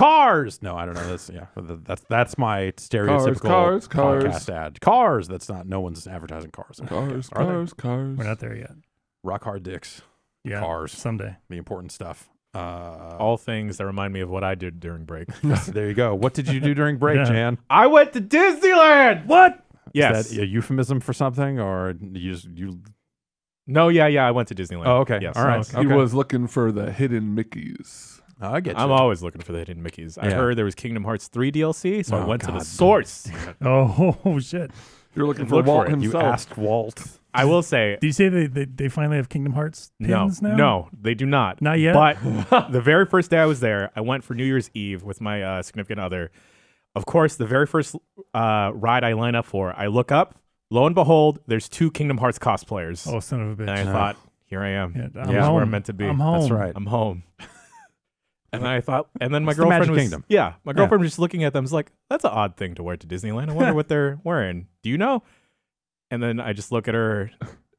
Cars. No, I don't know. That's my stereotypical podcast ad. Cars. That's not. No one's advertising cars. Cars. We're not there yet. Rock hard dicks. Yeah, cars. Someday. The important stuff. All things that remind me of what I did during break. There you go. What did you do during break, Jan? I went to Disneyland. What? Yes. Is that a euphemism for something, or you? No, yeah. I went to Disneyland. Oh, okay. Yes. All right. Okay. Okay. He was looking for the hidden Mickeys. I get you. I'm always looking for the hidden Mickeys. I heard there was Kingdom Hearts 3 DLC, so I went to the source. Oh shit! You're looking for Walt himself. You asked Walt. I will say. Do you say they finally have Kingdom Hearts pins now? No, they do not. Not yet? But the very first day I was there, I went for New Year's Eve with my significant other. Of course, the very first ride I line up for, I look up, lo and behold, there's 2 Kingdom Hearts cosplayers. Oh, son of a bitch. And I thought, here I am. Yeah, Here's where I'm meant to be. I'm home. That's right. I'm home. And I thought, and then my It's the girlfriend Magic was, Kingdom. yeah, my girlfriend was just looking at them, was like, that's an odd thing to wear to Disneyland. I wonder what they're wearing. Do you know? And then I just look at her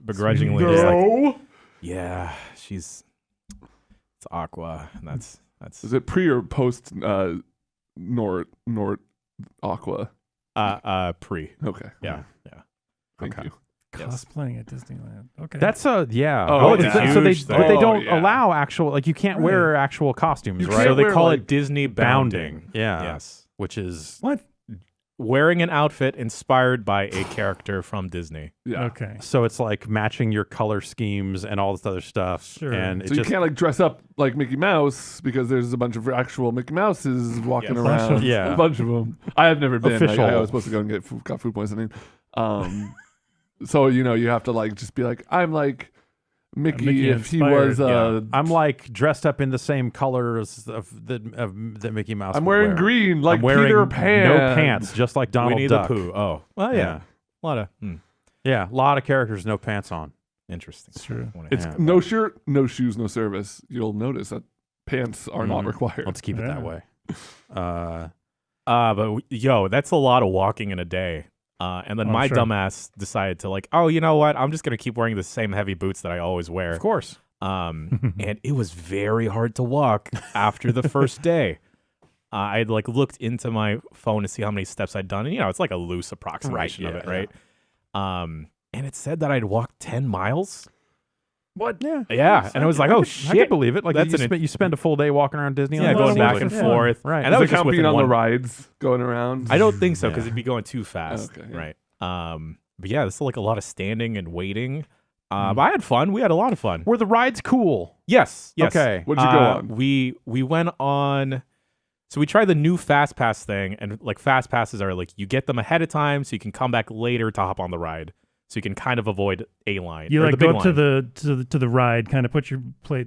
begrudgingly. Just like, yeah, it's Aqua, and that's. Is it pre or post Nord Aqua? Pre. Okay. Yeah. Thank you. Cosplaying at Disneyland. Okay. That's yeah. Oh, it's a so they huge thing. but they don't Oh, yeah. allow actual you can't wear actual costumes, You right? can't So they wear, call like, it Disney bounding. Yeah. Yes. Which is what? Wearing an outfit inspired by a character from Disney. Yeah. Okay. so it's like matching your color schemes and all this other stuff. Sure. And it So you just can't like dress up like Mickey Mouse because there's a bunch of actual Mickey Mouses walking Yeah, around. Yeah. A bunch of them. I have never been. Official. I was supposed to go and got food poisoning. So you have to like just be like I'm like Mickey, Mickey if he inspired, was. yeah. I'm like dressed up in the same colors of the Mickey Mouse. I'm would wearing wear. green like I'm wearing Peter Pan. no pants, just like Donald Winnie Duck. the Pooh. Oh, well, yeah. A lot of Yeah, a lot of characters, no pants on. interesting. It's true. It's Yeah. no shirt, no shoes, no service. You'll notice that pants are not required. Let's keep it that way. But that's a lot of walking in a day. And then Oh, my sure. dumbass decided to like, oh, you know what? I'm just gonna keep wearing the same heavy boots that I always wear. Of course. And it was very hard to walk after the first day. I had like looked into my phone to see how many steps I'd done, and it's like a loose approximation of it, right? And it said that I'd walked 10 miles. What? Yeah. Yeah, and I was like, oh shit, I can believe it. Like That's you spend a full day walking around Disneyland. yeah, going back and Yeah. forth, Right. And that was Does it just count being within on the one. rides going around. I don't think so because Yeah. it'd be going too fast, Okay, yeah. right? But yeah, this is like a lot of standing and waiting. But I had fun. We had a lot of fun. Were the rides cool? Yes. Okay. What'd you go on? We went on. So we tried the new Fast Pass thing, and like Fast Passes are like you get them ahead of time, so you can come back later to hop on the ride, so you can kind of avoid a line. You or like the big go up line. to the ride, kind of put your place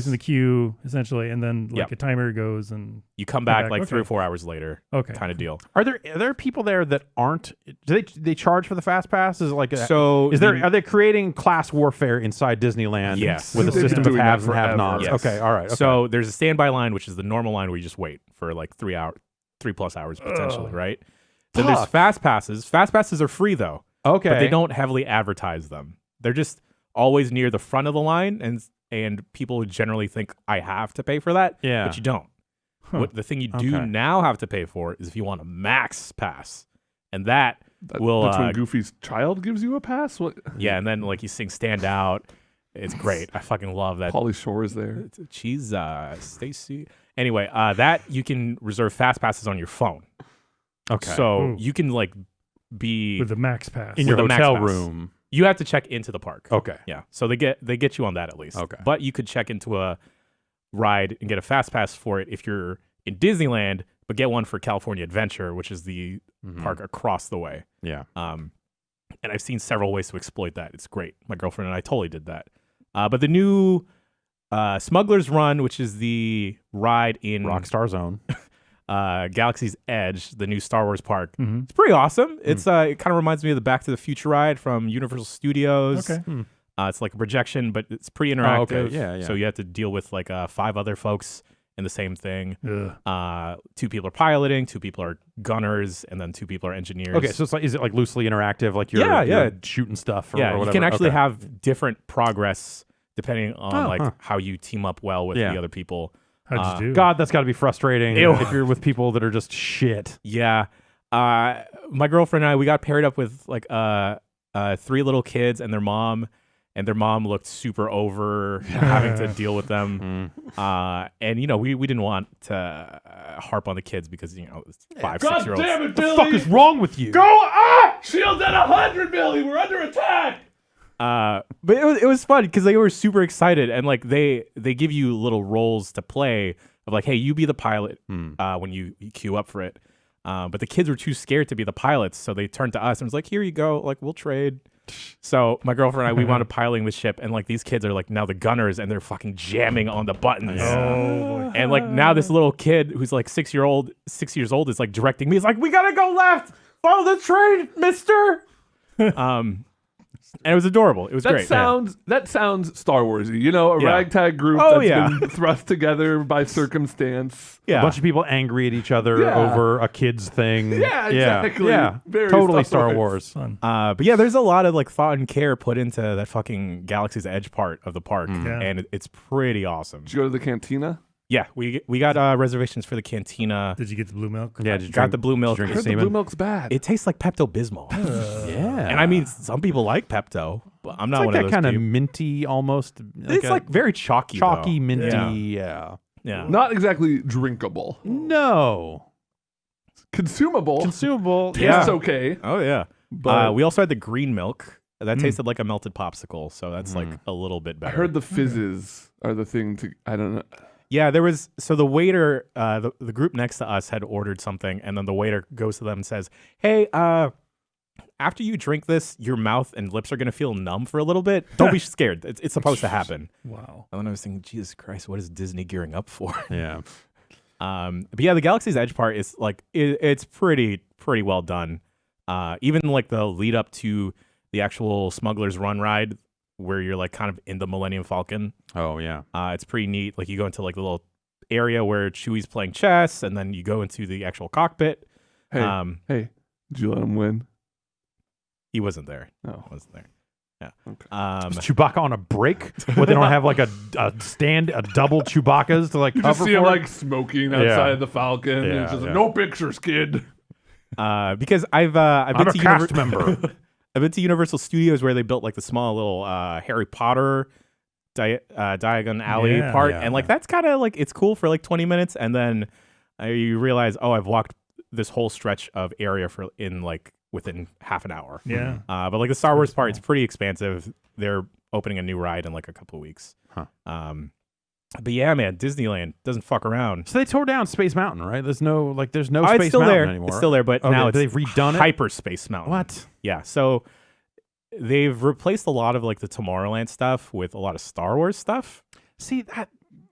in the queue essentially, and then like Yep. a timer goes and You come back back, like 3 or okay. 4 hours later, okay. kind of deal. Are there people there that aren't? Do they charge for the fast pass? Is it like So are they creating class warfare inside Disneyland? Yes. with a They've been system of doing that haves and forever. have-nots. Yes. Okay, all right. Okay. So there's a standby line, which is the normal line where you just wait for like 3 plus hours potentially, right? Then there's Fast Passes. Fast Passes are free though, okay, but they don't heavily advertise them. They're just always near the front of the line, and people generally think I have to pay for that. Yeah. But you don't. What the thing you do Okay. now have to pay for is if you want a max pass, and that will That's when Goofy's child gives you a pass. What? yeah, and then like you sing "Stand Out." It's great. I fucking love that. Pauly Shore is there. She's Stacy. Anyway, that you can reserve fast passes on your phone. Okay. So Ooh. you can like be with the max pass. in your with a max hotel pass. room. You have to check into the park. Okay. Yeah. So they get you on that at least. Okay. But you could check into a ride and get a fast pass for it if you're in Disneyland, but get one for California Adventure, which is the park across the way. Yeah. And I've seen several ways to exploit that. It's great. My girlfriend and I totally did that. But the new Smugglers Run, which is the ride in Rockstar Zone. Galaxy's Edge, the new Star Wars park. Mhm. It's pretty awesome. It's it kind of reminds me of the Back to the Future ride from Universal Studios. Okay. It's like a projection, but it's pretty interactive. okay. Yeah, yeah. So you have to deal with like 5 other folks in the same thing. Ugh. 2 people are piloting, 2 people are gunners, and then 2 people are engineers. Okay, so is it like loosely interactive? Like you're, Yeah, you're yeah. shooting stuff or, yeah, or you whatever? can actually Okay. have different progress depending on Oh, huh. how you team up well with Yeah. the other people. How'd you do? God, that's got to be frustrating if you're with people that are just shit. Yeah. My girlfriend and I, we got paired up with like 3 little kids and their mom. And their mom looked super over having to deal with them. And, you know, we didn't want to harp on the kids because, you know, 5, 6 year olds. Damn it, What the Billy! fuck is wrong with you? Shields at 100, Billy! We're under attack! But it was fun because they were super excited. And, like, they give you little roles to play of, like, hey, you be the pilot when you queue up for it. But the kids were too scared to be the pilots. So they turned to us and was like, here you go. Like, we'll trade. So my girlfriend and I, we wound up piloting the ship, and like these kids are like now the gunners, and they're fucking jamming on the buttons. Oh, boy. And like now this little kid who's like 6 years old is like directing me. He's like, "We gotta go left, follow the train, Mister." And it was adorable. It was great. That sounds Star Warsy. You know, a ragtag group been thrust together by circumstance. Yeah. A bunch of people angry at each other over a kid's thing. Yeah, exactly. Yeah. Very Totally Star Star Wars. Wars. But yeah, there's a lot of like thought and care put into that fucking Galaxy's Edge part of the park, Yeah. and it's pretty awesome. Did you go to the Cantina? Yeah, we got reservations for the Cantina. Did you get the blue milk? Yeah, Got the blue milk. Drink I heard the semen? blue milk's bad. It tastes like Pepto-Bismol. Yeah. And I mean, some people like Pepto, but I'm not It's one like of that those kind of people. minty almost. It's like very chalky, chalky, though. minty. Yeah. Yeah. Not exactly drinkable. No. Consumable. Consumable. Tastes okay. Oh yeah. But We also had the green milk that tasted like a melted popsicle, so that's like a little bit I better. heard the fizzes are the thing to. I don't know. Yeah, there was. So the waiter, the group next to us had ordered something, and then the waiter goes to them and says, "Hey, after you drink this, your mouth and lips are gonna feel numb for a little bit. Don't be scared. It's supposed to happen." Wow. And then I was thinking, Jesus Christ, what is Disney gearing up for? Yeah. But yeah, the Galaxy's Edge part is like it's pretty well done. Even like the lead up to the actual Smugglers Run ride, where you're like kind of in the Millennium Falcon. Oh, yeah. It's pretty neat. Like you go into like the little area where Chewie's playing chess, and then you go into the actual cockpit. Hey, hey, did you let him win? He wasn't there. No, He wasn't there. Yeah. Okay. Is Chewbacca on a break? Where they don't have like a double Chewbacca's to like You cover just see him for it? like smoking outside of the Falcon. and Yeah, it's just yeah. no pictures, kid. Because I've I'm been a to cast member. I've been to Universal Studios where they built like the small little Harry Potter Diagon Alley Yeah. part, Yeah, and like that's kind of like it's cool for like 20 minutes, and then you realize, oh, I've walked this whole stretch of area within half an hour. Yeah. But like the Star Wars part, it's pretty expansive. They're opening a new ride in like a couple of weeks. Huh. But yeah, man, Disneyland doesn't fuck around. So they tore down Space Mountain, right? There's no It's Space still Mountain there. anymore. It's still there, but Oh, now they've it's redone it? Hyperspace Mountain. What? Yeah, so they've replaced a lot of like the Tomorrowland stuff with a lot of Star Wars stuff, See that?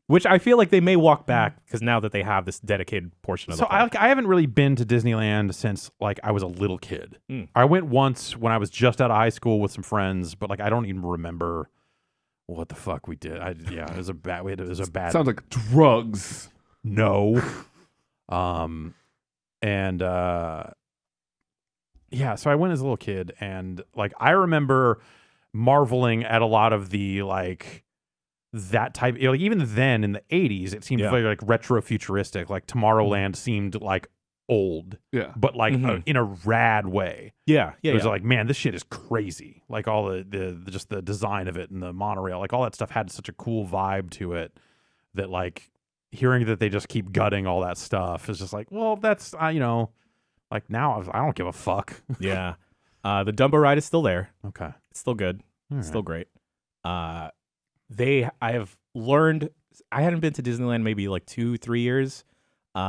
which I feel like they may walk back because now that they have this dedicated portion of So the park. I haven't really been to Disneyland since like I was a little kid. I went once when I was just out of high school with some friends, but like I don't even remember what the fuck we did. It was a bad. It was a bad. Sounds like drugs. No. Yeah, so I went as a little kid, and like I remember marveling at a lot of the like that type. Like even then in the 80s, it seemed very like retro futuristic. Like Tomorrowland seemed like old, Yeah. but like in a rad way. yeah. It was like, man, this shit is crazy. Like all the just the design of it and the monorail, like all that stuff had such a cool vibe to it that like hearing that they just keep gutting all that stuff is just like, well, that's like now I don't give a fuck. Yeah. The Dumbo ride is still there. Okay. It's still good. All It's still great. I have learned, I hadn't been to Disneyland maybe like 2-3 years. But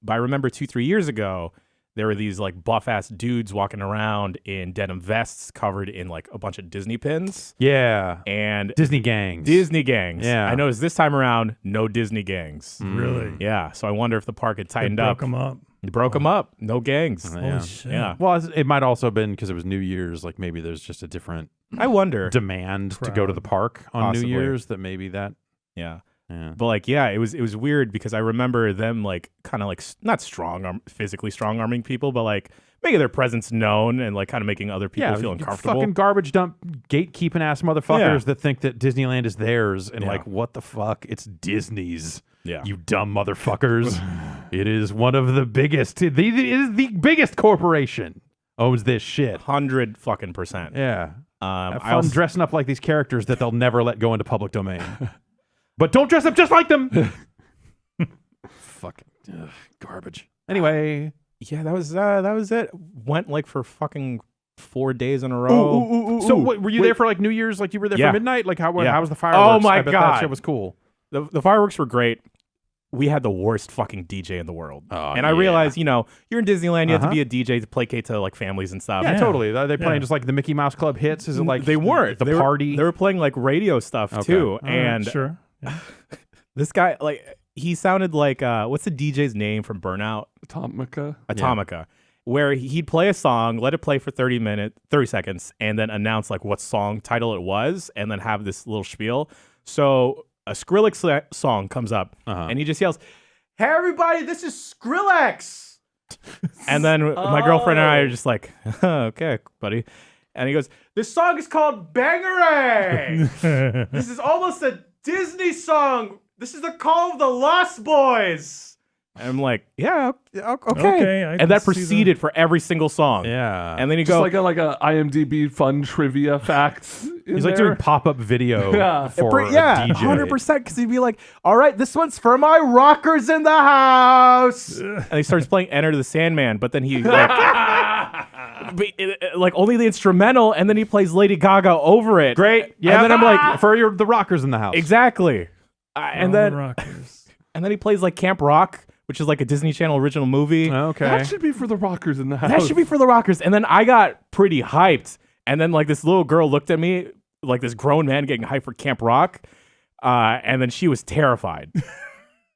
I remember 2-3 years ago, there were these like buff ass dudes walking around in denim vests covered in like a bunch of Disney pins. Yeah. And Disney gangs. Disney gangs. Yeah. I noticed this time around, no Disney gangs. Really? Yeah. So I wonder if the park had tightened They up. broke 'em up. They broke them up. No gangs. Yeah. Holy shit. Yeah. Well, it might also have been because it was New Year's. Like maybe there's just a different I wonder. demand to go to the park on Possibly. New Year's that maybe that. Yeah. Yeah. But like, yeah, it was weird because I remember them like kind of like not physically strong arming people, but like making their presence known and like kind of making other people feel uncomfortable. Fucking garbage dump gatekeeping ass motherfuckers Yeah. that think that Disneyland is theirs and Yeah. like what the fuck? It's Disney's. Yeah. You dumb motherfuckers. It is one of the biggest. It is the biggest corporation owns this shit. 100% Yeah. Have I fun dressing up like these characters that they'll never let go into public domain. But don't dress up just like them. Fucking garbage. Anyway. Yeah, that was it. Went like for fucking 4 days in a row. So what, were you there for like New Year's? Like you were there for midnight? Like how was the fireworks? Oh my I bet God. that shit was cool. The fireworks were great. We had the worst fucking DJ in the world. Oh, and I realized, you're in Disneyland, you have to be a DJ to placate to like families and stuff. Yeah, totally. Are they playing just like the Mickey Mouse Club hits? Is it like they weren't the party? They were playing like radio stuff too. And sure. Yeah. This guy, like, he sounded like what's the DJ's name from Burnout? Atomica. Where he'd play a song, let it play for 30 seconds, and then announce like what song title it was, and then have this little spiel. So a Skrillex song comes up, and he just yells, "Hey everybody, this is Skrillex!" And then my girlfriend and I are just like, "Okay, buddy." And he goes, "This song is called Bangarang. This is almost a Disney song. This is the Call of the Lost Boys." And I'm like, "Yeah, okay." And that proceeded for every single song. Yeah. And then he Just goes, like a IMDb fun trivia facts. He's like doing pop-up video for a DJ. 100%, because he'd be like, "All right, this one's for my rockers in the house." And he starts playing Enter the Sandman, but then he like only the instrumental, and then he plays Lady Gaga over it. Great. Yeah. And then I'm like, for the rockers in the house. exactly. And then rockers. and then he plays like Camp Rock, which is like a Disney Channel original movie. Okay. That should be for the rockers in the house. That should be for the rockers. And then I got pretty hyped. And then like this little girl looked at me like this grown man getting hyped for Camp Rock. And then she was terrified.